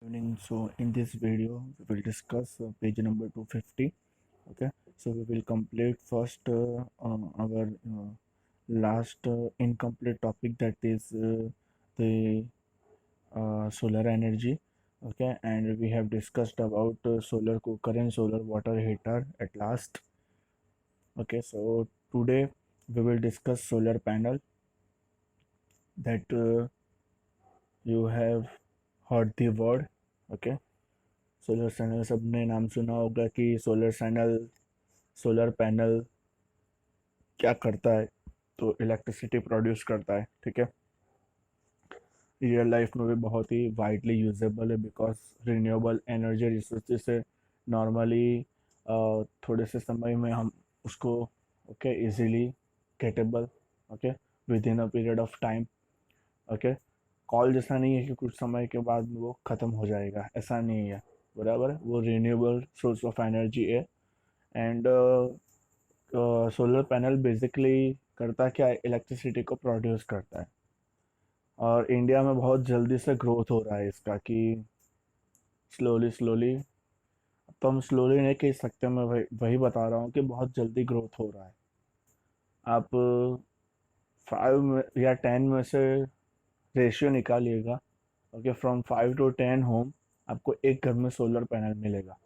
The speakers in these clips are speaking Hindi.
Evening. So in this video we will discuss page number 250. Okay, so we will complete first our last incomplete topic, that is the solar energy. Okay, and we have discussed about solar cooker and solar water heater at last. Okay, so today we will discuss solar panel, that you have heard the word. Okay, solar panel सबने नाम सुना होगा कि सोलर पैनल क्या करता है, तो इलेक्ट्रिसिटी प्रोड्यूस करता है। ठीक है, रियल लाइफ में भी बहुत ही वाइडली यूजेबल है, बिकॉज रिन्यूएबल एनर्जी रिसोर्सेज से नॉर्मली थोड़े से समय में हम उसको okay easily gettable, okay, with in a period of time. Okay, call जैसा नहीं है कि कुछ समय के बाद वो ख़त्म हो जाएगा, ऐसा नहीं है। बराबर है, वो रिन्यूएबल सोर्स ऑफ एनर्जी है। एंड सोलर पैनल बेसिकली करता क्या है, इलेक्ट्रिसिटी को प्रोड्यूस करता है। और इंडिया में बहुत जल्दी से ग्रोथ हो रहा है इसका, कि स्लोली स्लोली, तो हम स्लोली नहीं कह सकते, मैं वही वही बता रहा हूँ कि बहुत जल्दी ग्रोथ हो रहा है। आप 5 या 10 में से रेशियो निकालिएगा। ओके, फ्रॉम 5 to 10 होम आपको एक घर में सोलर पैनल मिलेगा।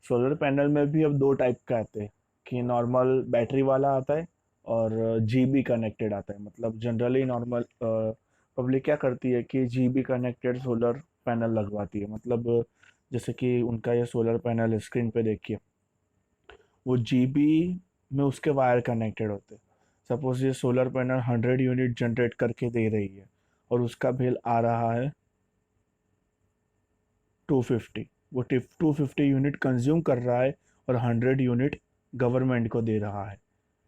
सोलर पैनल में भी अब दो टाइप का आते हैं, कि नॉर्मल बैटरी वाला आता है और जीबी कनेक्टेड आता है। मतलब जनरली नॉर्मल पब्लिक क्या करती है कि जीबी कनेक्टेड सोलर पैनल लगवाती है। मतलब जैसे कि उनका ये सोलर पैनल स्क्रीन पे देखिए, वो जीबी में उसके वायर कनेक्टेड होते हैं। सपोज ये सोलर पैनल 100 यूनिट जनरेट करके दे रही है और उसका बिल आ रहा है 250। वो 250 यूनिट कंज्यूम कर रहा है और 100 यूनिट गवर्नमेंट को दे रहा है।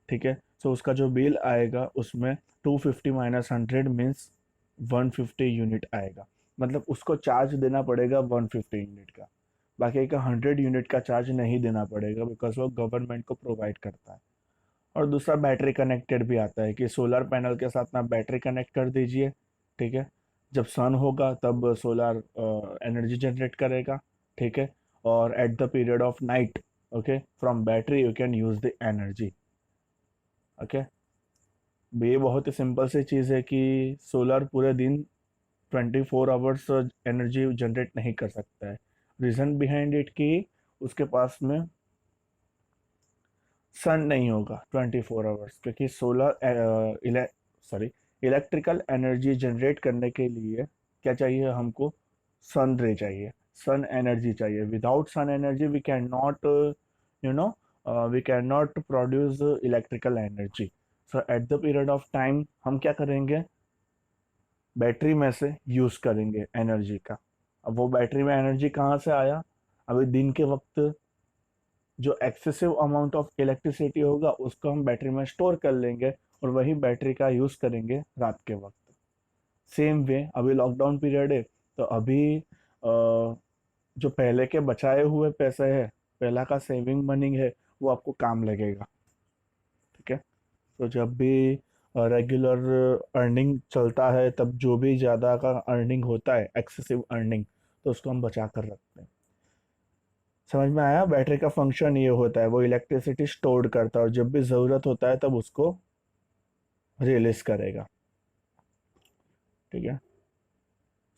ठीक है, सो उसका जो बिल आएगा उसमें 250 - 100 मीन्स 150 यूनिट आएगा। मतलब उसको चार्ज देना पड़ेगा 150 यूनिट का, बाकी का 100 यूनिट का चार्ज नहीं देना पड़ेगा, बिकॉज वो गवर्नमेंट को प्रोवाइड करता है। और दूसरा बैटरी कनेक्टेड भी आता है, कि सोलर पैनल के साथ ना बैटरी कनेक्ट कर दीजिए। ठीक है, जब सन होगा तब सोलर एनर्जी जनरेट करेगा। ठीक है, और eight the period of night, okay, from battery you can use the energy. Okay, ये बहुत ही सिंपल सी चीज़ है कि सोलर पूरे दिन 24 आवर्स एनर्जी जनरेट नहीं कर सकता है। रीज़न बिहाइंड इट कि उसके पास में सन नहीं होगा 24 आवर्स, क्योंकि इलेक्ट्रिकल एनर्जी जनरेट करने के लिए क्या चाहिए हमको, सन रे चाहिए, सन एनर्जी चाहिए। Without sun energy we can not you know we can not produce electrical energy. So at the period of time हम क्या करेंगे, बैटरी में से यूज़ करेंगे एनर्जी का। अब वो बैटरी में एनर्जी कहाँ से आया, अभी दिन के वक्त जो एक्सेसिव अमाउंट ऑफ इलेक्ट्रिसिटी होगा उसको हम बैटरी में स्टोर कर लेंगे और वही बैटरी का यूज़ करेंगे रात के वक्त। सेम वे अभी लॉकडाउन पीरियड है, तो अभी जो पहले के बचाए हुए पैसे है, पहला का सेविंग मनी है, वो आपको काम लगेगा। ठीक है, तो जब भी रेगुलर अर्निंग चलता है, तब जो भी ज़्यादा का अर्निंग होता है, एक्सेसिव अर्निंग, तो उसको हम बचा कर रखते हैं। समझ में आया, बैटरी का फंक्शन ये होता है, वो इलेक्ट्रिसिटी स्टोर करता है और जब भी ज़रूरत होता है तब उसको रिलीज करेगा। ठीक है,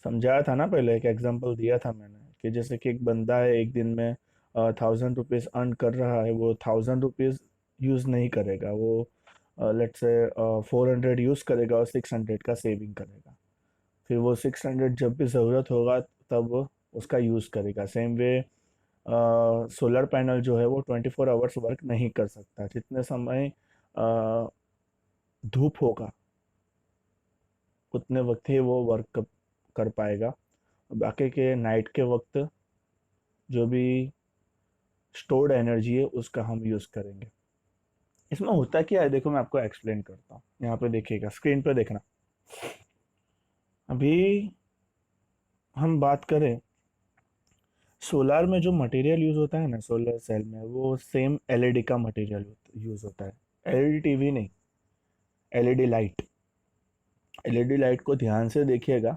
समझाया था ना, पहले एक एग्जांपल दिया था मैंने, कि जैसे कि एक बंदा है एक दिन में 1000 रुपीज़ अर्न कर रहा है, वो 1000 रुपीज़ यूज़ नहीं करेगा, वो लेट्स से 400 यूज़ करेगा और 600 का सेविंग करेगा। फिर वो 600 जब भी ज़रूरत होगा तब वो उसका यूज़ करेगा। सेम वे सोलर पैनल जो है वो 24 आवर्स वर्क नहीं कर सकता। जितने समय अ, धूप होगा उतने वक्त ही वो वर्क कर पाएगा। बाकी के नाइट के वक्त जो भी स्टोर्ड एनर्जी है उसका हम यूज़ करेंगे। इसमें होता क्या है, देखो मैं आपको एक्सप्लेन करता हूँ। यहाँ पे देखिएगा, स्क्रीन पे देखना। अभी हम बात करें, सोलार में जो मटेरियल यूज़ होता है ना सोलर सेल में, वो सेम एलईडी का मटेरियल यूज़ होता है। एलईडी टीवी नहीं, एलईडी लाइट। एलईडी लाइट को ध्यान से देखिएगा,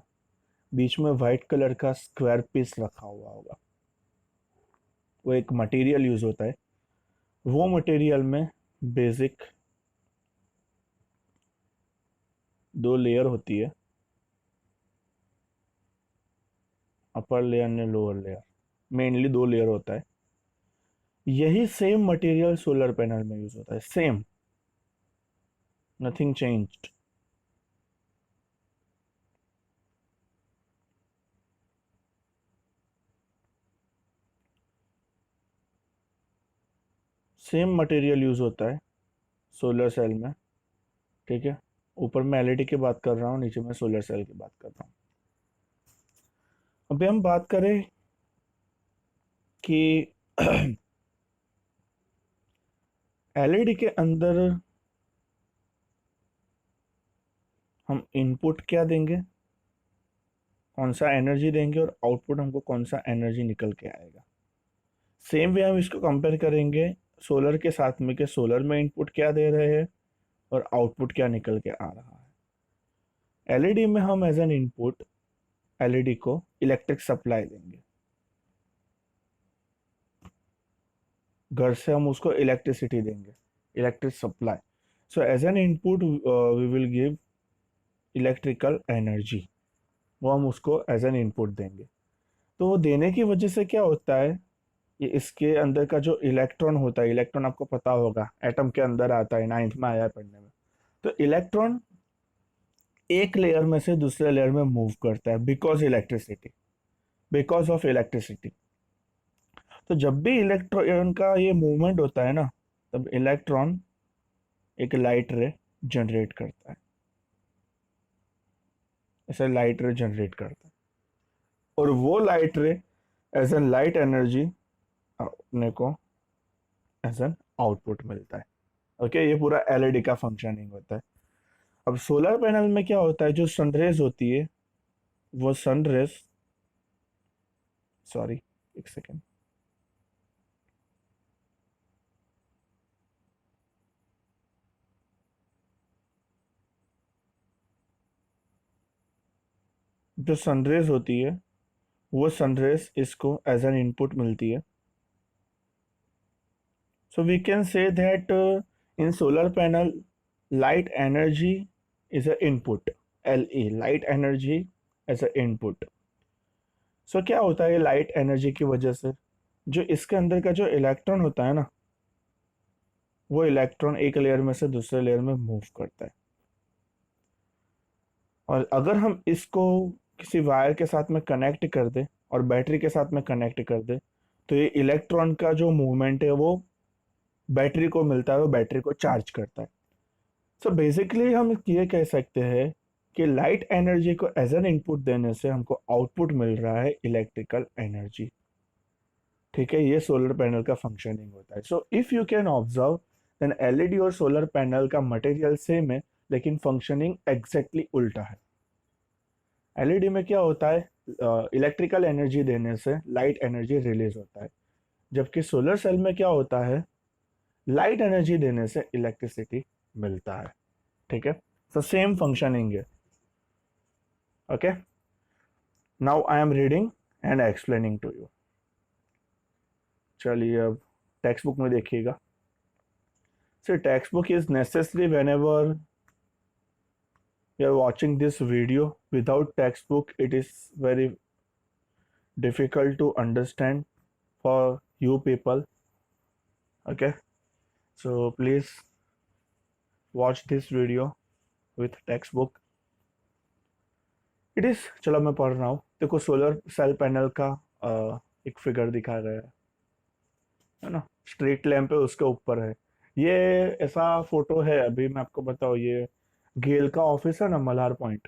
बीच में वाइट कलर का स्क्वायर पीस रखा हुआ होगा, वो एक मटेरियल यूज होता है। वो मटेरियल में बेसिक दो लेयर होती है, अपर लेयर ने लोअर लेयर, मेनली दो लेयर होता है। यही सेम मटेरियल सोलर पैनल में यूज होता है, same, nothing changed. Same material use होता है सोलर सेल में, ठीक है। ऊपर मैं एलईडी की बात कर रहा हूँ, नीचे मैं सोलर सेल की बात कर रहा हूँ। अभी हम बात करें कि एलईडी के अंदर हम इनपुट क्या देंगे, कौन सा एनर्जी देंगे, और आउटपुट हमको कौन सा एनर्जी निकल के आएगा। सेम वे हम इसको कंपेयर करेंगे सोलर के साथ में, कि सोलर में इनपुट क्या दे रहे हैं और आउटपुट क्या निकल के आ रहा है। एलईडी में हम एज एन इनपुट एलईडी को इलेक्ट्रिक सप्लाई देंगे, घर से हम उसको इलेक्ट्रिसिटी देंगे, electric supply. So as an input we will give electrical energy, वो हम उसको एज एन इनपुट देंगे। तो वो देने की वजह से क्या होता है, ये इसके अंदर का जो इलेक्ट्रॉन होता है, इलेक्ट्रॉन आपको पता होगा एटम के अंदर आता है, नाइन्थ में आया है पढ़ने में। तो इलेक्ट्रॉन एक लेयर में से दूसरे लेयर में मूव करता है because electricity, because of electricity. तो जब भी इलेक्ट्रॉन का ये मूवमेंट होता है ना, तब इलेक्ट्रॉन एक लाइट रे जनरेट करता है, ऐसे लाइट रे जनरेट करता है, और वो लाइट रे एज एन लाइट एनर्जी अपने को एज एन आउटपुट मिलता है। ओके, ये पूरा एलईडी का फंक्शनिंग होता है। अब सोलर पैनल में क्या होता है, जो सनरेज होती है, वो सनरेज, सॉरी एक सेकेंड, जो सनरेज होती है, वो सनरेज इसको एज एन इनपुट मिलती है। So we can say that in solar panel light energy is a input, LE, light energy as a input। सो क्या होता है लाइट एनर्जी की वजह से, जो इसके अंदर का जो इलेक्ट्रॉन होता है ना, वो इलेक्ट्रॉन एक लेयर में से दूसरे लेयर में मूव करता है। और अगर हम इसको किसी वायर के साथ में कनेक्ट कर दे और बैटरी के साथ में कनेक्ट कर दे, तो ये इलेक्ट्रॉन का जो मूवमेंट है वो बैटरी को मिलता है, वो बैटरी को चार्ज करता है। सो बेसिकली हम ये कह सकते हैं कि लाइट एनर्जी को एज एन इनपुट देने से हमको आउटपुट मिल रहा है इलेक्ट्रिकल एनर्जी, ठीक है। ये सोलर पैनल का फंक्शनिंग होता है। So if you can observe, then LED और सोलर पैनल का मटेरियल सेम है, लेकिन फंक्शनिंग एग्जैक्टली उल्टा है। एलईडी में क्या होता है, इलेक्ट्रिकल एनर्जी देने से लाइट एनर्जी रिलीज होता है, जबकि सोलर सेल में क्या होता है, लाइट एनर्जी देने से इलेक्ट्रिसिटी मिलता है, ठीक है। सो सेम फंक्शनिंग है। Okay, now I am reading and explaining to you. चलिए अब टेक्स्ट बुक में देखिएगा। So textbook is necessary whenever you are watching this video. Without textbook it is very difficult to understand for you people. Okay, so please watch this video with textbook. It is, चलो मैं पढ़ रहा हूँ। देखो सोलर सेल पैनल का एक फिगर दिखा गया है ना, स्ट्रीट लैंप है उसके ऊपर है। ये ऐसा फोटो है, अभी मैं आपको बताऊँ, ये गेल का ऑफिस है ना मल्हार पॉइंट,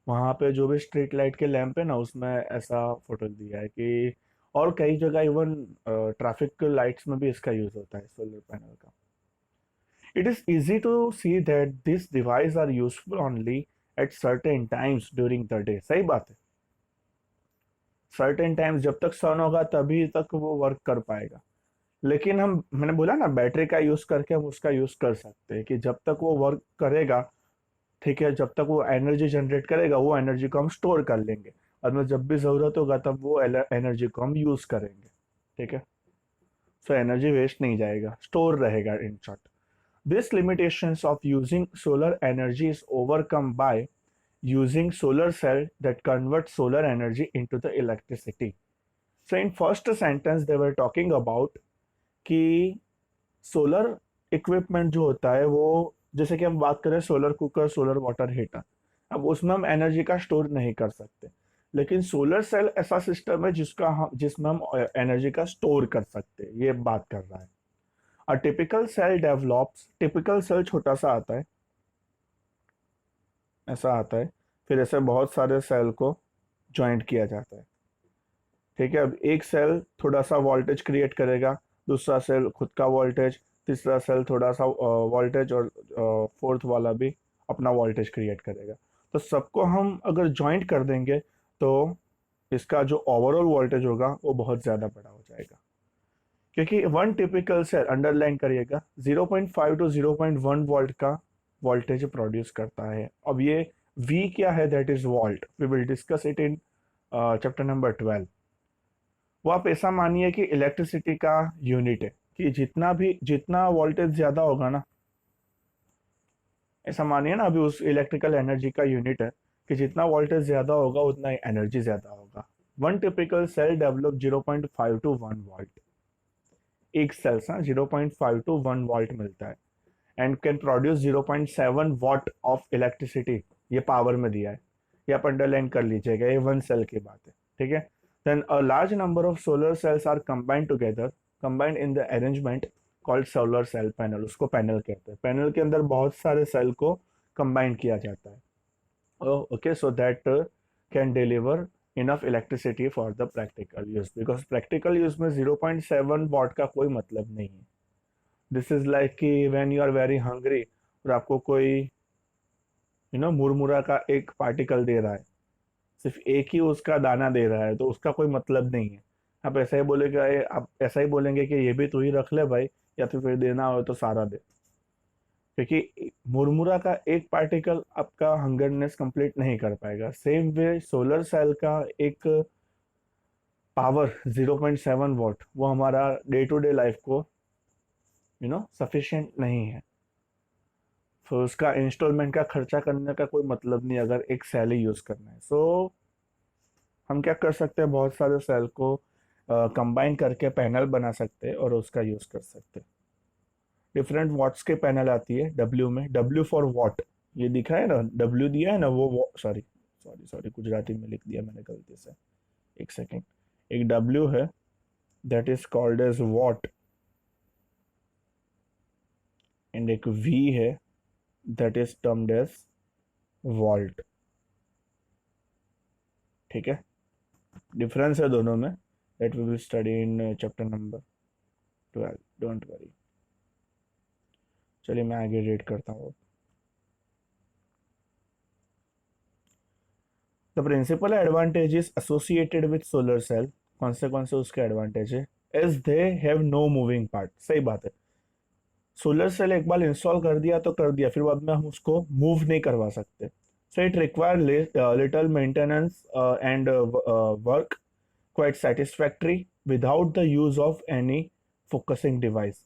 वहाँ पे जो भी स्ट्रीट लाइट के लैंप है ना, उसमें ऐसा फोटो दिया है कि, और कई जगह इवन ट्रैफिक लाइट्स में भी इसका यूज होता है सोलर पैनल का। It is easy to see that this device are useful only at certain times during the day. सही बात है, सर्टेन टाइम्स, जब तक सन होगा तभी तक वो वर्क कर पाएगा। लेकिन हम, मैंने बोला ना, बैटरी का यूज करके हम उसका यूज कर सकते हैं कि जब तक वो वर्क करेगा, ठीक है, जब तक वो एनर्जी जनरेट करेगा, वो एनर्जी को हम स्टोर कर लेंगे। और में जब भी ज़रूरत होगा तब वो एनर्जी को हम यूज़ करेंगे। ठीक है, सो एनर्जी वेस्ट नहीं जाएगा, स्टोर रहेगा in short. This limitations of using solar energy is overcome by using solar cell that convert solar energy into the electricity. So in first sentence they were talking about कि सोलर इक्विपमेंट जो होता है वो, जैसे कि हम बात करें solar cooker, solar water heater, अब उसमें हम एनर्जी का स्टोर नहीं कर सकते, लेकिन सोलर सेल ऐसा सिस्टम है जिसमें हम एनर्जी का स्टोर कर सकते हैं, ये बात कर रहा है। A typical cell develops, typical cell छोटा सा आता है, ऐसा आता है, फिर ऐसे बहुत सारे सेल को ज्वाइंट किया जाता है। ठीक है, अब एक सेल थोड़ा सा वोल्टेज क्रिएट करेगा, दूसरा सेल खुद का वोल्टेज, तीसरा सेल थोड़ा सा वोल्टेज, और फोर्थ वाला भी अपना वोल्टेज क्रिएट करेगा। तो सबको हम अगर ज्वाइंट कर देंगे तो इसका जो ओवरऑल वोल्टेज होगा वो बहुत ज़्यादा बड़ा हो जाएगा, क्योंकि वन टिपिकल सेल, अंडरलाइन करिएगा, 0.5 टू 0.1 वोल्ट का वोल्टेज प्रोड्यूस करता है। अब ये V क्या है, that is volt, we will discuss it in chapter number 12। वो आप ऐसा मानिए कि इलेक्ट्रिसिटी का यूनिट है, कि जितना वोल्टेज ज़्यादा होगा ना, ऐसा मानिए ना, अभी उस इलेक्ट्रिकल एनर्जी का यूनिट है कि जितना वोल्टेज ज़्यादा होगा उतना एनर्जी ज़्यादा होगा। One typical cell develop 0.5 to 1 volt, एक सेल से 0.5 टू 1 वोल्ट मिलता है, and can produce 0.7 watt of electricity, ये पावर में दिया है, ये आप अंडरलाइन कर लीजिएगा, ये वन सेल की बात है। ठीक है, then a large number of solar cells are combined together, combined in the arrangement called solar cell panel, उसको पैनल कहते हैं। पैनल के अंदर बहुत सारे सेल को कंबाइन किया जाता है, okay, so that can deliver enough electricity for the practical use, because practical use में 0.7 वॉट का कोई मतलब नहीं है। दिस इज लाइक कि when you are very hungry और आपको कोई मुरमुरा का एक पार्टिकल दे रहा है, सिर्फ एक ही उसका दाना दे रहा है, तो उसका कोई मतलब नहीं है। आप ऐसा ही बोलेगा, आप ऐसा ही बोलेंगे कि ये भी तू ही रख ले भाई, या तो फिर देना हो तो सारा दे, क्योंकि मुरमुरा का एक पार्टिकल आपका हंगरनेस कंप्लीट नहीं कर पाएगा। सेम वे सोलर सेल का एक पावर 0.7 वॉट, वो हमारा डे टू डे लाइफ को सफिशिएंट नहीं है, तो उसका इंस्टॉलमेंट का खर्चा करने का कोई मतलब नहीं अगर एक सेल ही यूज करना है। सो हम क्या कर सकते हैं, बहुत सारे सेल को कंबाइन करके पैनल बना सकते हैं और उसका यूज कर सकते हैं। डिफरेंट वॉट्स के पैनल आती है डब्ल्यू में, डब्ल्यू फॉर वॉट, ये दिखा है ना, डब्ल्यू दिया है ना, वो सॉरी सॉरी सॉरी गुजराती में लिख दिया मैंने गलती से, एक सेकेंड। एक डब्ल्यू है, that is called as watt, and एक वी है, that is termed as volt. ठीक है, डिफरेंस है दोनों में, that will be study in chapter number 12, don't worry. चलिए मैं आगे रीड करता हूँ। The principal advantages associated with solar cell, कौन से उसके एडवांटेज है, as they have no moving part. सही बात है, सोलर सेल एक बार इंस्टॉल कर दिया तो कर दिया, फिर बाद में हम उसको मूव नहीं करवा सकते। So it require little maintenance and work quite satisfactory without the use of any focusing device.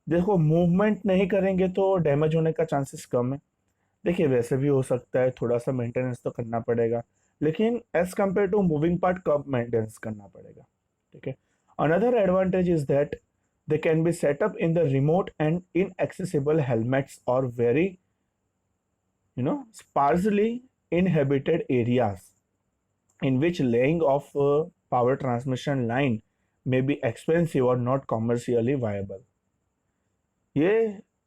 देखो, मूवमेंट नहीं करेंगे तो डैमेज होने का चांसेस कम है। देखिए, वैसे भी हो सकता है, थोड़ा सा मेंटेनेंस तो करना पड़ेगा, लेकिन as compare to moving part कब मेंटेनेंस करना पड़ेगा। ठीक है, another advantage is that they can be set up in the remote and inaccessible helmets or very sparsely inhabited areas in which laying of power transmission line may be expensive or not commercially viable। ये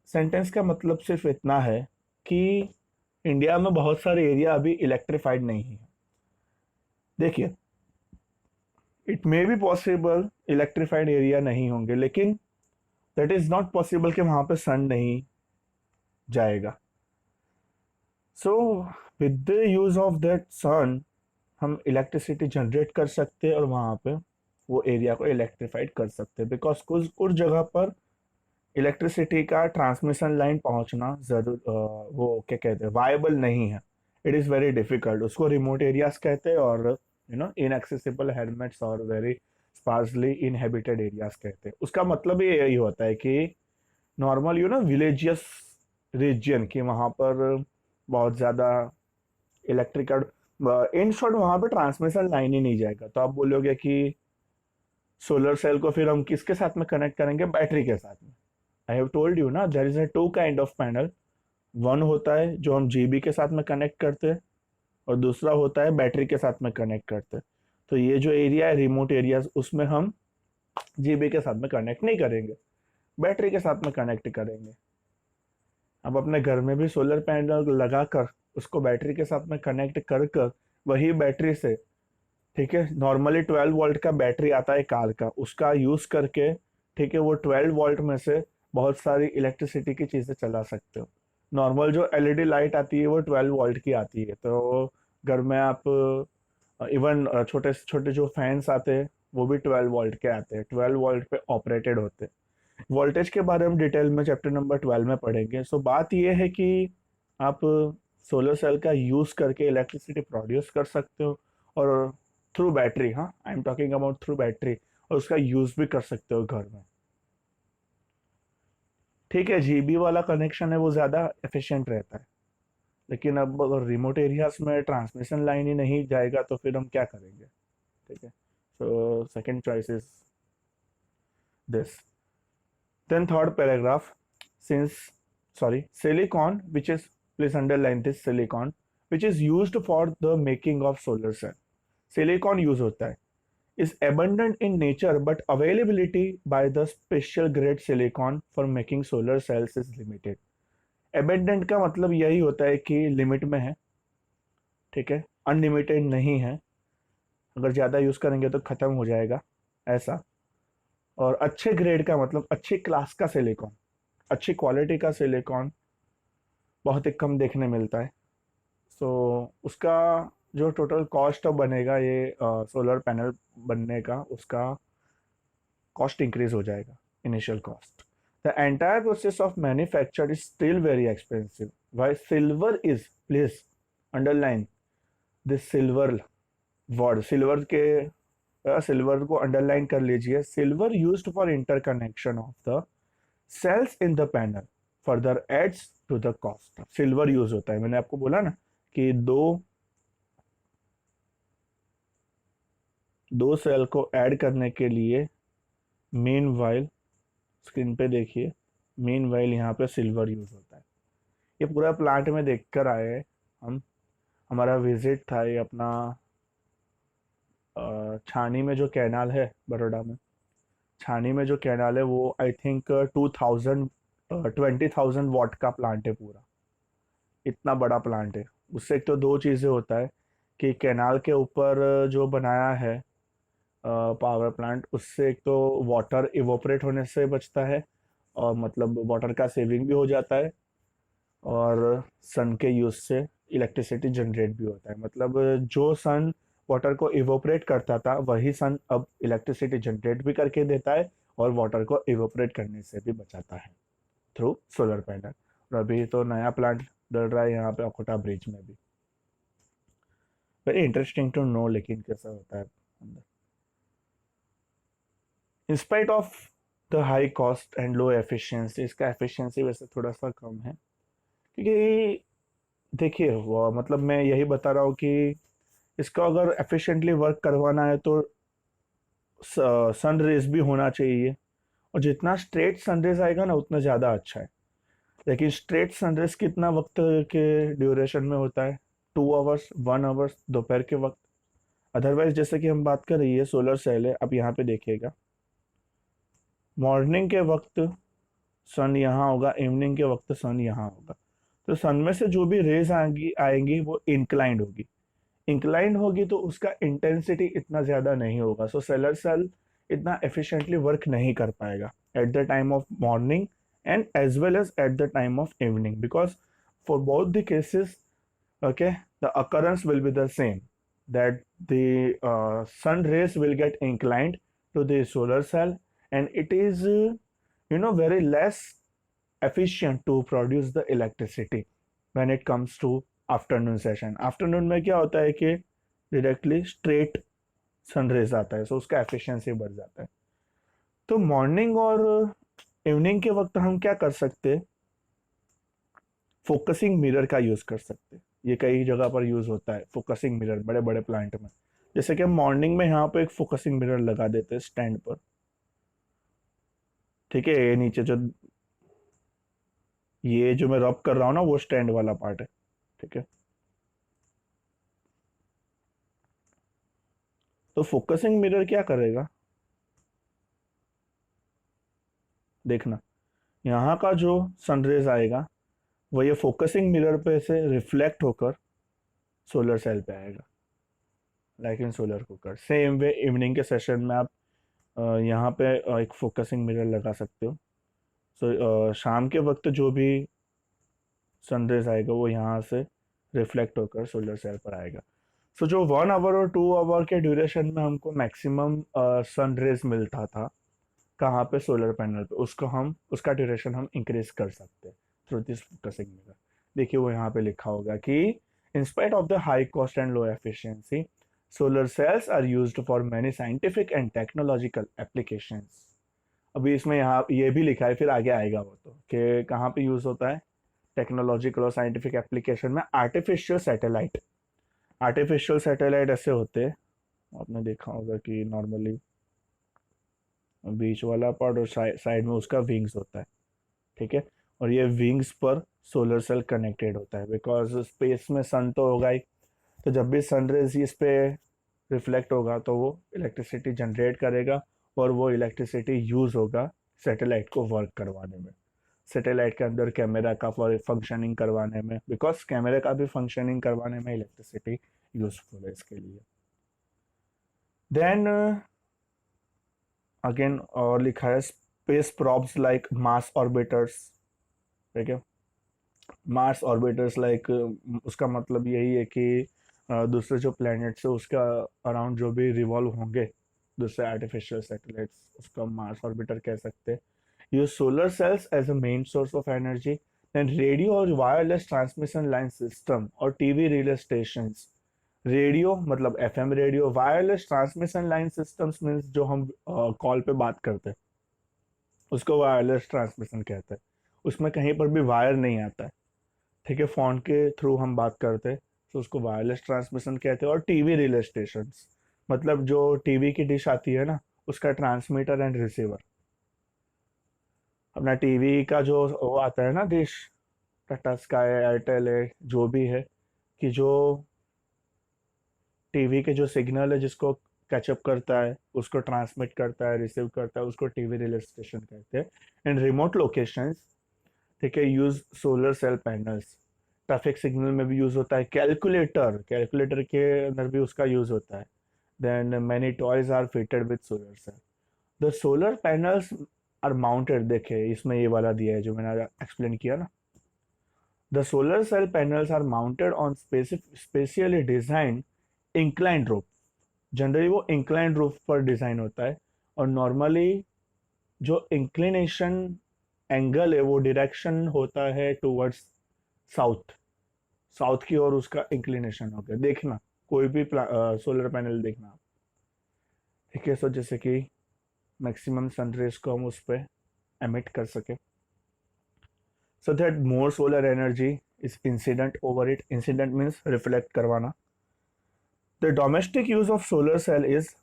सेंटेंस का मतलब सिर्फ इतना है कि इंडिया में बहुत सारे एरिया अभी इलेक्ट्रिफाइड नहीं है। देखिए, it may be possible electrified area नहीं होंगे, लेकिन दैट इज नॉट पॉसिबल कि वहां पे सन नहीं जाएगा। So with the use of that sun हम इलेक्ट्रिसिटी जनरेट कर सकते हैं और वहां पे वो एरिया को इलेक्ट्रिफाइड कर सकते हैं, बिकॉज कुछ जगह पर इलेक्ट्रिसिटी का ट्रांसमिशन लाइन पहुंचना जरूर वो क्या कहते हैं, वायबल नहीं है, इट इज़ वेरी डिफिकल्ट, उसको रिमोट एरियाज कहते हैं और इनएक्सेसिबल हेलमेट्स और वेरी स्पार्सली इनहेबिटेड एरियाज कहते हैं। उसका मतलब ये यही होता है कि नॉर्मल विलेजियस रीजन की वहां पर बहुत ज्यादा इलेक्ट्रिकल, इन शॉर्ट वहां पे ट्रांसमिशन लाइन ही नहीं जाएगा। तो आप बोलोगे कि सोलर सेल को फिर हम किसके साथ में कनेक्ट करेंगे? बैटरी के साथ में। आई हैव टोल्ड यू ना, there is a two kind of panel. One होता है जो हम जीबी के साथ में कनेक्ट करते हैं, और दूसरा होता है बैटरी के साथ में कनेक्ट करते हैं। तो ये जो एरिया है रिमोट एरियाज, उसमें हम जीबी के साथ में कनेक्ट नहीं करेंगे, बैटरी के साथ में कनेक्ट करेंगे। अब अपने घर में भी सोलर पैनल लगाकर उसको बैटरी के साथ में कनेक्ट कर कर वही बैटरी से, ठीक है, नॉर्मली 12 वोल्ट का बैटरी आता है कार का, उसका यूज करके, ठीक है, वो 12 वोल्ट में से बहुत सारी इलेक्ट्रिसिटी की चीजें चला सकते हो। नॉर्मल जो एलईडी लाइट आती है वो 12 वोल्ट की आती है, तो घर में आप इवन छोटे छोटे जो फैंस आते हैं वो भी 12 वोल्ट के आते हैं, 12 वोल्ट पे ऑपरेटेड होते हैं। वोल्टेज के बारे में डिटेल में चैप्टर नंबर 12 में पढ़ेंगे। सो बात यह है कि आप सोलर सेल का यूज करके इलेक्ट्रिसिटी प्रोड्यूस कर सकते हो, और थ्रू बैटरी, हाँ I am talking about through battery, और उसका यूज भी कर सकते हो घर में। ठीक है, जीबी वाला कनेक्शन है वो ज़्यादा एफिशिएंट रहता है, लेकिन अब अगर रिमोट एरियाज में ट्रांसमिशन लाइन ही नहीं जाएगा तो फिर हम क्या करेंगे? ठीक है, so second choice is this. Then third paragraph, since silicon, which is, please underline this, silicon which is used for the making of solar cell, silicon use होता है, is abundant in nature but availability by the special grade silicon for making solar cells is limited। abundant का मतलब यही होता है कि लिमिट में है, ठीक है, अनलिमिटेड नहीं है, अगर ज़्यादा यूज़ करेंगे तो ख़त्म हो जाएगा, ऐसा। और अच्छे ग्रेड का मतलब अच्छी क्लास का सिलिकॉन, अच्छी क्वालिटी का सिलिकॉन बहुत ही कम देखने मिलता है। सो उसका जो टोटल कॉस्ट बनेगा ये सोलर पैनल बनने का, उसका कॉस्ट इंक्रीज हो जाएगा, initial cost. The entire process of manufacture is still very expensive. Why silver is, please underline this silver word, silver के सिल्वर को अंडरलाइन कर लीजिए। Silver used for interconnection of the cells in the panel further adds to the cost. Silver use होता है, मैंने आपको बोला ना कि दो सेल को ऐड करने के लिए मेन वाइल, स्क्रीन पे देखिए, मेन वाइल यहाँ पे सिल्वर यूज होता है। ये पूरा प्लांट में देख कर आए हैं हम, हमारा विजिट था ये अपना छानी में जो कैनाल है बड़ोड़ा में, छानी में जो कैनाल है वो आई थिंक 20,000 वाट का प्लांट है पूरा, इतना बड़ा प्लांट है। उससे एक तो दो चीज़ें होता है कि कैनाल के ऊपर जो बनाया है पावर प्लांट, उससे एक तो वाटर इवोपरेट होने से बचता है, और मतलब वाटर का सेविंग भी हो जाता है, और सन के यूज से इलेक्ट्रिसिटी जनरेट भी होता है। मतलब जो सन वाटर को इवोपरेट करता था वही सन अब इलेक्ट्रिसिटी जनरेट भी करके देता है, और वाटर को इवोपरेट करने से भी बचाता है थ्रू सोलर पैनल। और अभी तो नया प्लांट डल रहा है यहाँ पे अकोटा ब्रिज में भी। वेरी इंटरेस्टिंग टू नो, लेकिन कैसा होता है अंदर। इन spite of the high cost and low efficiency, इसका एफिशिएंसी वैसे थोड़ा सा कम है, क्योंकि देखिए वो मतलब मैं यही बता रहा हूँ कि इसको अगर एफिशिएंटली वर्क करवाना है तो सन रेज भी होना चाहिए, और जितना स्ट्रेट सनरेज आएगा ना उतना ज़्यादा अच्छा है। लेकिन स्ट्रेट सनरेज कितना वक्त के ड्यूरेशन में होता है? 2 आवर्स, 1 आवर्स दोपहर के वक्त। अदरवाइज जैसे कि हम बात कर रही है सोलर सेल है, अब यहाँ पे देखिएगा, मॉर्निंग के वक्त सन यहाँ होगा, इवनिंग के वक्त सन यहाँ होगा, तो सन में से जो भी रेज आएंगी आएंगी वो इंक्लाइंड होगी। इंक्लाइंड होगी तो उसका इंटेंसिटी इतना ज़्यादा नहीं होगा, सो सोलर सेल इतना एफिशिएंटली वर्क नहीं कर पाएगा at the time of morning and as well as at the time of evening, because for both the cases, okay, the occurrence will be the same, that the sun rays will get inclined to the solar cell, and it is very less efficient to produce the electricity when it comes to afternoon session. Afternoon में क्या होता है कि डायरेक्टली स्ट्रेट सनरेज आता है, सो उसका एफिशिएंसी बढ़ जाता है। तो मॉर्निंग और इवनिंग के वक्त हम क्या कर सकते हैं, फोकसिंग मिरर का यूज कर सकते हैं। ये कई जगह पर यूज होता है फोकसिंग मिरर, बड़े बड़े प्लांट में। जैसे कि हम मॉर्निंग में यहाँ पे एक फोकसिंग मिरर लगा देते हैं स्टैंड पर, ठीक है। ये नीचे जो, ये जो मैं रब कर रहा हूँ ना, वो स्टैंड वाला पार्ट है, ठीक है। तो फोकसिंग मिरर क्या करेगा, देखना, यहाँ का जो सनरेज आएगा वो ये फोकसिंग मिरर पे से रिफ्लेक्ट होकर सोलर सेल पे आएगा, like in solar cooker. Same way evening के सेशन में आप यहाँ पे एक फोकसिंग मिरर लगा सकते हो। सो शाम के वक्त जो भी सनरेज आएगा वो यहाँ से रिफ्लेक्ट होकर सोलर सेल पर आएगा। सो जो 1 आवर और 2 आवर के ड्यूरेशन में हमको मैक्सिमम सनरेज मिलता था, कहाँ पे, सोलर पैनल पे, उसको हम, उसका ड्यूरेशन हम इंक्रीज कर सकते हैं थ्रू दिस फोकसिंग मिरर। देखिए वो यहाँ पे लिखा होगा कि in spite of the high cost and low efficiency, solar cells are used for many scientific and technological applications. अभी इसमें यहाँ ये भी लिखा है, फिर आगे आएगा वो तो, कि कहाँ पे यूज होता है, टेक्नोलॉजिकल और साइंटिफिक एप्लीकेशन में। आर्टिफिशियल सैटेलाइट, आर्टिफिशियल सैटेलाइट ऐसे होते हैं, आपने देखा होगा कि नॉर्मली बीच वाला पार्ट और साइड में उसका विंग्स होता है, ठीक है। और ये विंग्स पर सोलर सेल कनेक्टेड होता है, बिकॉज स्पेस में सन तो होगा ही, तो जब भी सनरेज इस पे रिफ्लेक्ट होगा तो वो इलेक्ट्रिसिटी जनरेट करेगा, और वो इलेक्ट्रिसिटी यूज होगा सैटेलाइट को वर्क करवाने में, सैटेलाइट के अंदर कैमरा का फंक्शनिंग करवाने में, बिकॉज कैमरे का भी फंक्शनिंग करवाने में इलेक्ट्रिसिटी यूजफुल है इसके लिए। देन अगेन और लिखा है स्पेस प्रॉब्स लाइक मार्स ऑर्बिटर्स, ठीक है। मार्स ऑर्बिटर्स लाइक, उसका मतलब यही है कि दूसरे जो प्लैनेट्स है उसका अराउंड जो भी रिवॉल्व होंगे दूसरे आर्टिफिशियल सैटेलाइट्स, उसका मार्स ऑर्बिटर कह सकते हैं। Use solar cells as a main source of energy. Then radio और वायरलेस ट्रांसमिशन लाइन सिस्टम और टीवी रिले स्टेशंस। रेडियो मतलब FM radio, wireless transmission line systems means जो हम कॉल पे बात करते हैं उसको वायरलेस ट्रांसमिशन कहते हैं। उसमें कहीं पर भी वायर नहीं आता है, ठीक है, फोन के थ्रू हम बात करते हैं, तो उसको वायरलेस ट्रांसमिशन कहते हैं। और टीवी रिले स्टेशन, मतलब जो टीवी की डिश आती है ना, उसका ट्रांसमीटर एंड रिसीवर। अपना टीवी का जो वो आता है ना डिश, टाटा स्काई, एयरटेल है, जो भी है, कि जो टीवी के जो सिग्नल है जिसको कैचअप करता है, उसको ट्रांसमिट करता है, रिसीव करता है, उसको टीवी रिले स्टेशन कहते हैं। इन रिमोट लोकेशंस, ठीक है, use solar cell panels. Traffic signal में भी यूज होता है। कैलकुलेटर, कैलकुलेटर के अंदर भी उसका यूज होता है। Then many toys are fitted with solar cell. The solar panels are mounted, देखे इसमें ये वाला दिया है जो मैंने एक्सप्लेन किया ना। The solar cell panels are mounted on specially design inclined roof. Generally वो इंक्लाइंड रूफ पर डिजाइन होता है, और नॉर्मली जो इंक्लिनेशन एंगल है वो डायरेक्शन होता है टुवर्ड्स साउथ, साउथ की ओर उसका इंक्लिनेशन हो गया। देखना कोई भी सोलर पैनल देखना आप, ठीक है। सो जैसे कि मैक्सिमम सनरेज को हम उस पर एमिट कर सके, so that more solar energy is incident over it. Incident means reflect करवाना। The domestic use of solar cell is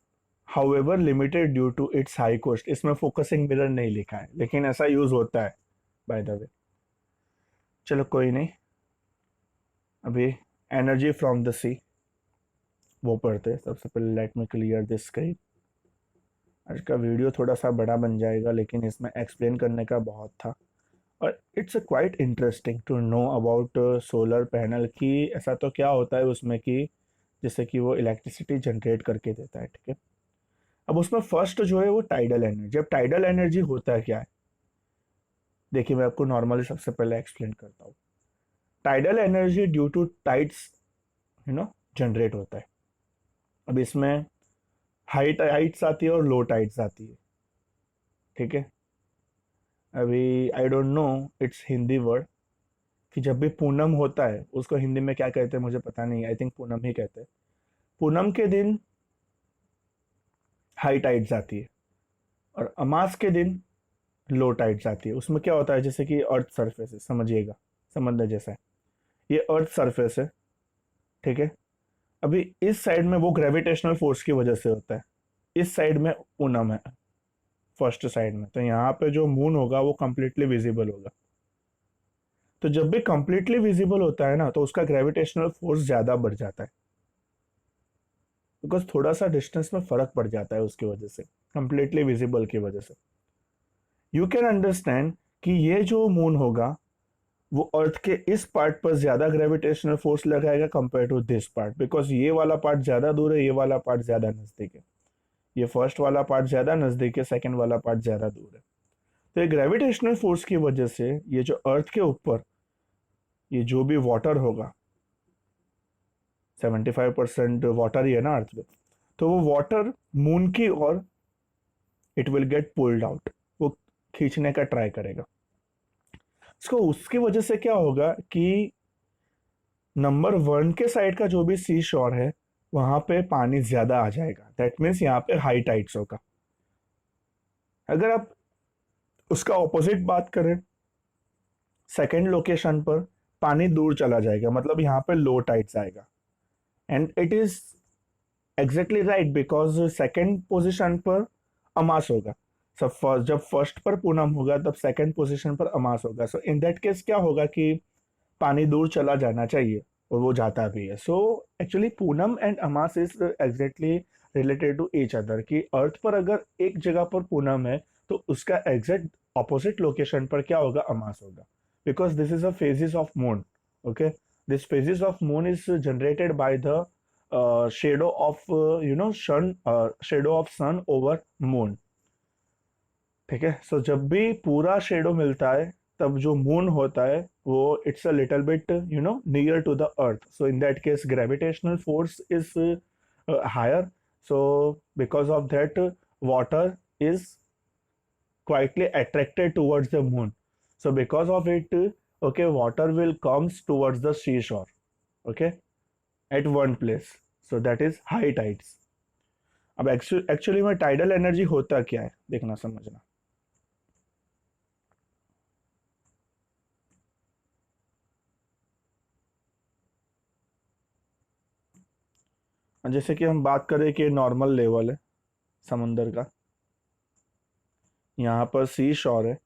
however limited due to its high cost. इसमें फोकसिंग मिरर नहीं लिखा है, लेकिन ऐसा यूज होता है बाय द वे। चलो कोई नहीं, अभी एनर्जी फ्रॉम द सी वो पढ़ते। सबसे पहले let me clear this screen. आज का वीडियो थोड़ा सा बड़ा बन जाएगा, लेकिन इसमें एक्सप्लेन करने का बहुत था, और it's quite interesting to know about solar panel की ऐसा तो क्या होता है उसमें कि जैसे कि वो इलेक्ट्रिसिटी जनरेट करके देता है, ठीक है। अब उसमें फर्स्ट जो है वो टाइडल एनर्जी। अब टाइडल एनर्जी होता है क्या है, देखिए मैं आपको नॉर्मली सबसे पहले एक्सप्लेन करता हूँ। Tidal energy due to tides generate होता है। अब इसमें हाई टाइड्स आती है और लो टाइड्स आती है, ठीक है। अभी I don't know it's Hindi word, कि जब भी पूनम होता है उसको हिंदी में क्या कहते हैं मुझे पता नहीं, आई थिंक पूनम ही कहते हैं। पूनम के दिन हाई टाइड्स आती है और अमास के दिन लो टाइड्स आती है। उसमें क्या होता है, जैसे कि अर्थ सरफेस है, समझिएगा, समंदर जैसा है, ये अर्थ सरफेस है, ठीक है। अभी इस साइड में वो ग्रेविटेशनल फोर्स की वजह से होता है, इस साइड में पूनम है, फर्स्ट साइड में, तो यहाँ पे जो मून होगा वो कंप्लीटली विजिबल होगा। तो जब भी कंप्लीटली विजिबल होता है ना, तो उसका ग्रेविटेशनल फोर्स ज्यादा बढ़ जाता है, बिकॉज थोड़ा सा डिस्टेंस में फर्क पड़ जाता है उसकी वजह से, कंप्लीटली विजिबल की वजह से। यू कैन अंडरस्टैंड कि ये जो मून होगा वो अर्थ के इस पार्ट पर ज्यादा ग्रेविटेशनल फोर्स लगाएगा compare to this part, because ये वाला पार्ट ज्यादा दूर है, ये वाला पार्ट ज्यादा नजदीक है। ये फर्स्ट वाला पार्ट ज्यादा नजदीक है, सेकंड वाला पार्ट ज्यादा दूर है। तो ये ग्रेविटेशनल फोर्स की वजह से ये जो अर्थ के ऊपर ये जो भी वाटर होगा, 75% वाटर ही है ना अर्थ पे, तो वो वाटर मून की ओर it will get pulled out, वो खींचने का ट्राई करेगा इसको। उसकी वजह से क्या होगा कि नंबर 1 के साइड का जो भी सी शोर है वहां पे पानी ज्यादा आ जाएगा, दैट मीन्स यहाँ पे हाई टाइड्स होगा। अगर आप उसका ऑपोजिट बात करें, सेकंड लोकेशन पर पानी दूर चला जाएगा, मतलब यहाँ पे लो टाइड्स आएगा। And it is exactly right, because second position पर अमास होगा। सब फर्स्ट, जब फर्स्ट पर पूनम होगा तब सेकंड पोजीशन पर अमास होगा। सो इन दैट केस क्या होगा कि पानी दूर चला जाना चाहिए और वो जाता भी है। So actually poonam and amas is exactly related to each other, कि अर्थ पर अगर एक जगह पर पूनम है तो उसका एग्जैक्ट ऑपोजिट लोकेशन पर क्या होगा, अमास होगा, because this is a phases of moon. Okay, this phases of moon is generated by the shadow of sun, shadow of sun over moon, ठीक है। सो जब भी पूरा शेडो मिलता है तब जो मून होता है वो it's a little bit near to the earth, so in that case gravitational force is higher, so because of that water is quietly attracted towards the moon, so because of it, okay, water will comes towards the seashore, okay, at one place, so that is high tides. अब एक्चुअली में टाइडल एनर्जी होता क्या है, देखना समझना। जैसे कि हम बात करें कि नॉर्मल लेवल है समुंदर का, यहाँ पर सी शोर है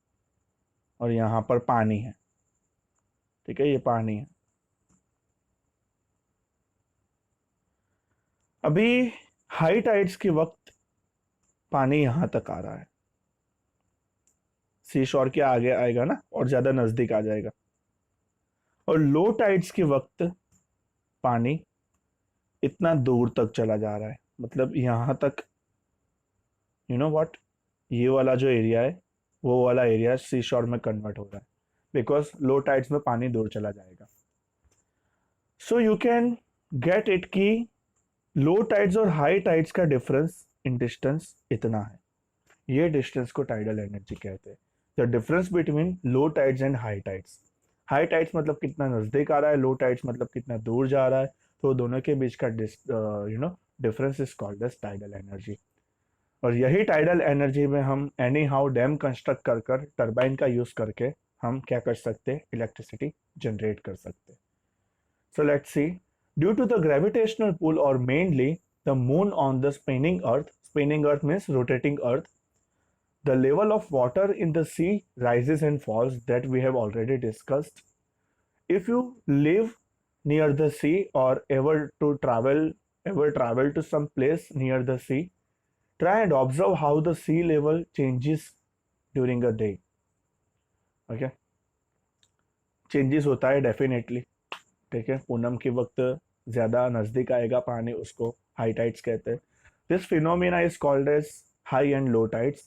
और यहाँ पर पानी है, ठीक है, ये पानी है। अभी हाई टाइड्स के वक्त पानी यहाँ तक आ रहा है, सी शोर के आगे आएगा ना और ज्यादा नजदीक आ जाएगा। और लो टाइड्स के वक्त पानी इतना दूर तक चला जा रहा है, मतलब यहाँ तक, यू नो व्हाट, ये वाला जो एरिया है वो वाला एरिया सी शोर में कन्वर्ट हो रहा है, बिकॉज लो टाइड्स में पानी दूर चला जाएगा। So you can get it कि लो टाइड्स और हाई टाइड्स का डिफरेंस इन डिस्टेंस इतना है, ये डिस्टेंस को टाइडल एनर्जी कहते हैं। The difference between low tides and high tides, high tides मतलब कितना नजदीक आ रहा है, लो टाइड्स मतलब कितना दूर जा रहा है, तो दोनों के बीच का difference is called as tidal energy. और यही टाइडल एनर्जी में हम एनी हाउ डैम कंस्ट्रक्ट कर कर टर्बाइन का यूज करके हम क्या कर सकते हैं, इलेक्ट्रिसिटी जनरेट कर सकते हैं। So let's see, due to the gravitational pull और mainly the moon on the spinning earth means rotating earth, the level of water in the sea rises and falls, that we have already discussed. If you live near the sea or ever travel to some place near the sea, try and observe how the sea level changes during a day. Okay, changes होता है definitely, ठीक है। पूनम के वक्त ज्यादा नजदीक आएगा पानी, उसको हाई टाइड्स कहते हैं। This phenomena is called as high and low tides,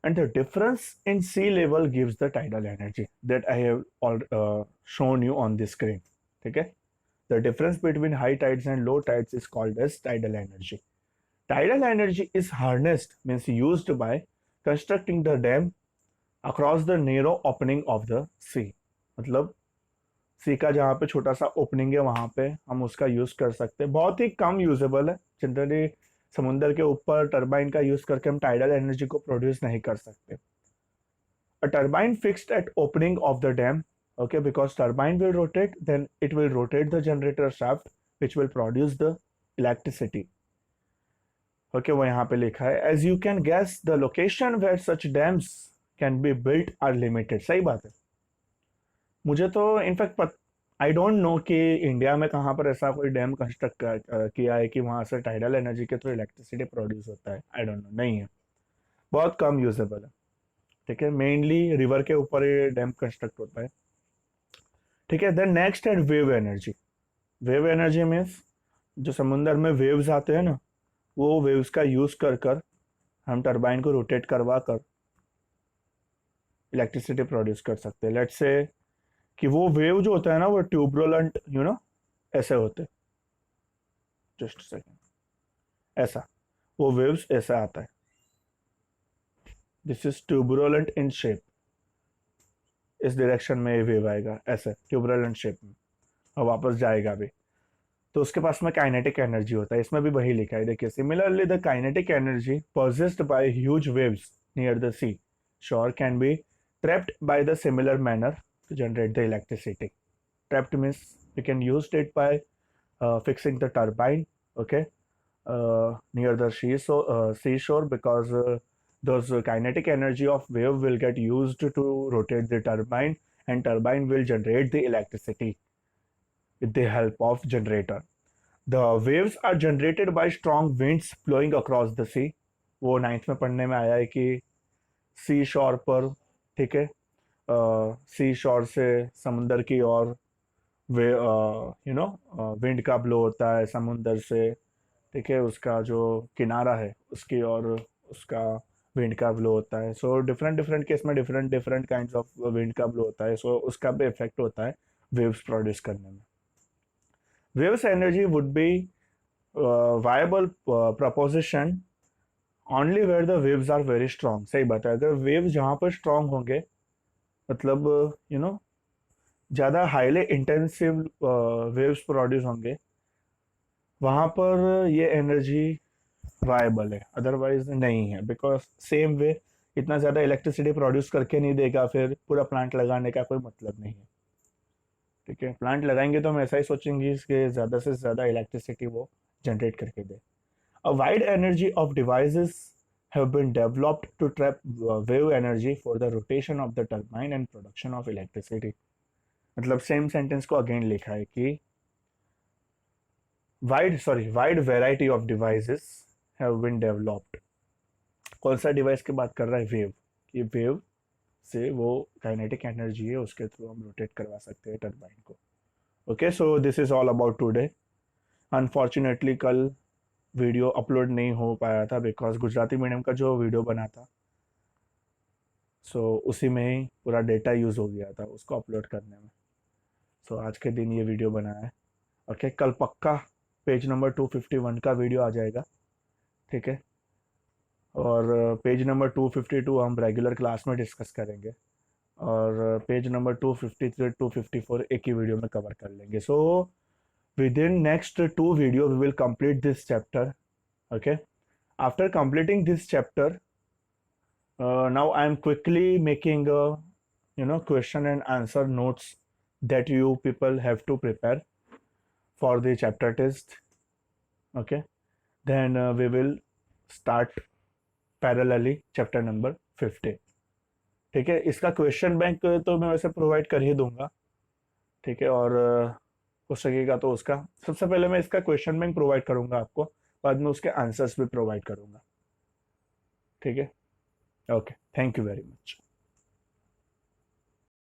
and the difference in sea level gives the tidal energy that I have shown you on the screen, okay. The difference between high tides and low tides is called as tidal energy. Tidal energy is harnessed, means used by constructing the dam across the narrow opening of the sea, मतलब सी का जहाँ पे छोटा सा ओपनिंग है वहां पे हम उसका यूज कर सकते हैं, बहुत ही कम यूजेबल है। जनरली समुंदर के ऊपर टरबाइन का यूज करके हम टाइडल एनर्जी को प्रोड्यूस नहीं कर सकते। A turbine fixed at opening of the dam, okay, because turbine will rotate, then it will rotate the generator shaft, which will produce the electricity. Okay, वो यहाँ पे लिखा है, as you can guess the location where such dams can be built are limited। सही बात है। मुझे तो इनफैक्ट आई डोंट नो कि इंडिया में कहाँ पर ऐसा कोई डैम कंस्ट्रक्ट किया है कि वहां से टाइडल एनर्जी के थ्रू इलेक्ट्रिसिटी प्रोड्यूस होता है। आई डोंट नो, नहीं है, बहुत कम यूजेबल है। ठीक है, मेनली रिवर के ऊपर ये डैम कंस्ट्रक्ट होता है। ठीक है, देन नेक्स्ट है wave energy. Wave energy means जो समुंदर में वेव्स आते हैं ना, वो वेव्स का यूज कर कर हम टरबाइन को रोटेट करवा कर इलेक्ट्रिसिटी प्रोड्यूस कर सकते हैं। लेट्स से कि वो वेव जो होता है ना वो ट्यूबरोलेंट ऐसे होते, जस्ट सेकेंड, ऐसा वो वेव्स ऐसा आता है, दिस इज ट्यूबरोलेंट इन शेप। इस डायरेक्शन में ये वेव आएगा ऐसे ट्यूबरोलेंट शेप में और वापस जाएगा भी, तो उसके पास में काइनेटिक एनर्जी होता है। इसमें भी वही लिखा है, देखिए, similarly the kinetic energy possessed by huge waves near the sea shore can be trapped by the similar manner to generate the electricity. Trapped means you can use it by fixing the turbine, okay, near the seashore, because those kinetic energy of wave will get used to rotate the turbine, and turbine will generate the electricity with the help of generator. The waves are generated by strong winds blowing across the sea. वो 9th में पढ़ने में आया है कि सी शोर पर, ठीक है, सी शोर से समुंदर की ओर वे विंड का ब्लो होता है समुंदर से, ठीक है, उसका जो किनारा है उसकी और उसका विंड का ब्लो होता है। सो डिफरेंट डिफरेंट केस में different different kinds of wind का ब्लो होता है, सो उसका भी इफेक्ट होता है वेव्स प्रोड्यूस करने में। Waves energy would be viable proposition only where the waves are very strong. सही बात है, अगर वेव्स जहाँ पर स्ट्रॉन्ग होंगे, मतलब ज़्यादा हाईली इंटेंसिव वेव्स प्रोड्यूस होंगे, वहाँ पर ये एनर्जी वायबल है, अदरवाइज नहीं है। बिकॉज सेम वे इतना ज़्यादा इलेक्ट्रिसिटी प्रोड्यूस करके नहीं देगा, फिर पूरा प्लांट लगाने का कोई मतलब नहीं है। ठीक है, प्लांट लगाएंगे तो हम ऐसा ही सोचेंगे कि ज़्यादा से ज़्यादा इलेक्ट्रिसिटी वो जनरेट करके दे। A wide energy of devices have been developed to trap wave energy for the rotation of the turbine and production of electricity। मतलब सेम सेंटेंस को अगेन लिखा है कि wide variety of devices have been developed. कौन सा डिवाइस की बात कर रहा है? वेव। कि वेव से वो काइनेटिक एनर्जी है, उसके थ्रू हम रोटेट करवा सकते हैं टरबाइन को। Okay, so this is all about today. Unfortunately कल वीडियो अपलोड नहीं हो पाया था बिकॉज गुजराती मीडियम का जो वीडियो बना था, सो उसी में ही पूरा डेटा यूज़ हो गया था उसको अपलोड करने में। सो आज के दिन ये वीडियो बना है। ओके, कल पक्का पेज नंबर 251 का वीडियो आ जाएगा, ठीक है, और पेज नंबर 252 हम रेगुलर क्लास में डिस्कस करेंगे, और पेज नंबर 253 254 एक ही वीडियो में कवर कर लेंगे। सो within next 2 video we will complete this chapter, okay? After completing this chapter, now I am quickly making question and answer notes that you people have to prepare for the chapter test, okay? Then we will start parallelly chapter number 50। ठीक है, इसका क्वेश्चन बैंक तो मैं वैसे प्रोवाइड कर ही दूंगा, ठीक है, और हो सकेगा तो उसका सबसे पहले मैं इसका क्वेश्चन बैंक प्रोवाइड करूंगा आपको, बाद में उसके आंसर्स भी प्रोवाइड करूंगा, ठीक है। Okay, thank you very much.